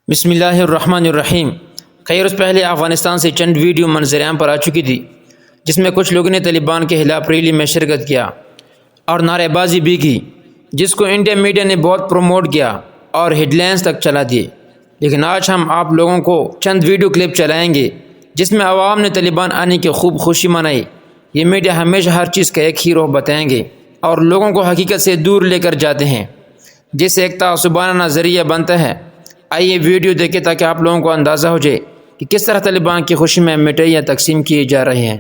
بسم اللہ الرحمن الرحیم۔ کئی روز پہلے افغانستان سے چند ویڈیو منظر عام پر آ چکی تھی جس میں کچھ لوگوں نے طالبان کے خلاف ریلی میں شرکت کیا اور نعرے بازی بھی کی، جس کو انڈیا میڈیا نے بہت پروموٹ کیا اور ہیڈ لائنز تک چلا دیے۔ لیکن آج ہم آپ لوگوں کو چند ویڈیو کلپ چلائیں گے جس میں عوام نے طالبان آنے کی خوب خوشی منائی۔ یہ میڈیا ہمیشہ ہر چیز کا ایک ہی رخ بتائیں گے اور لوگوں کو حقیقت سے دور لے کر جاتے ہیں، جس سے ایک تعصبانہ نظریہ بنتا ہے۔ آئیے ویڈیو دیکھیں تاکہ آپ لوگوں کو اندازہ ہو جائے کہ کس طرح طالبان کی خوشی میں مٹھائیاں تقسیم کیے جا رہے ہیں۔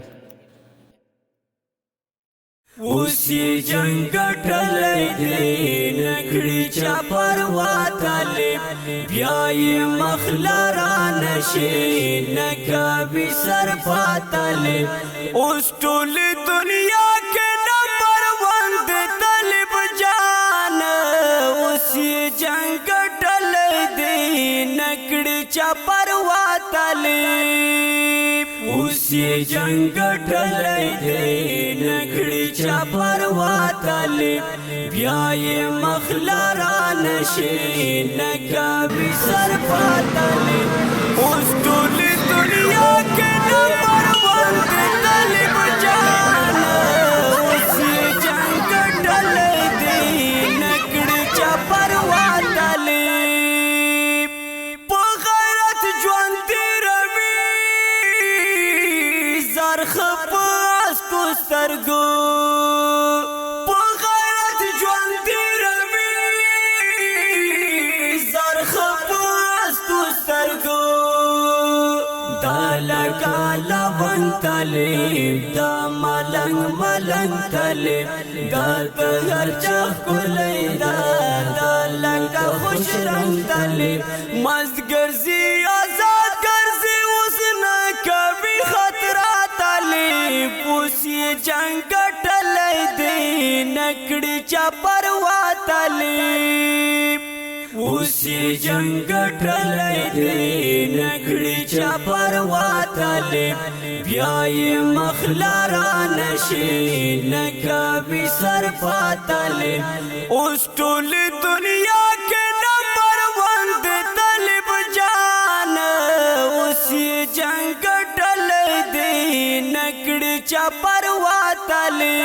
اسی جنگ ٹلے دے نکڑی چپر واتلے بیائی مخلران شے نکبی سر پاتلے اس ٹول دنیا کے نمبر وند طالب جان اسی جنگ ٹلے دے نکڑی چپر واتلے اسی جنگ ٹلے دے نکڑی چپر واتلے بیائی مخلران شے نکبی سر پاتلے اس ٹول دنیا کے نمبر وند طالب جان اسی جنگ ٹلے دے نکڑی چپر واتلے بغیرت جوانتی روی زرخ پاسکو سرگو بغیرت جوانتی روی زرخ پاسکو سرگو دالکا لون تلے دا ملنگ ملنگ تلے گات ہر چاک کو لے دا دالکا خوش رنگ تلے مست گرزی آزاد گرزی اس نا کبھی خطرہ تلے پوسی جنگ ٹلے دے نکڑی چپر واتلے اسی جنگ ٹلے دے نکڑی چپر واتلے بیائی مخلران شے نکبی سر پاتلے اس ٹول دنیا کے نمبر وند طالب جان اسی جنگ ٹلے دے نکڑی چپر واتلے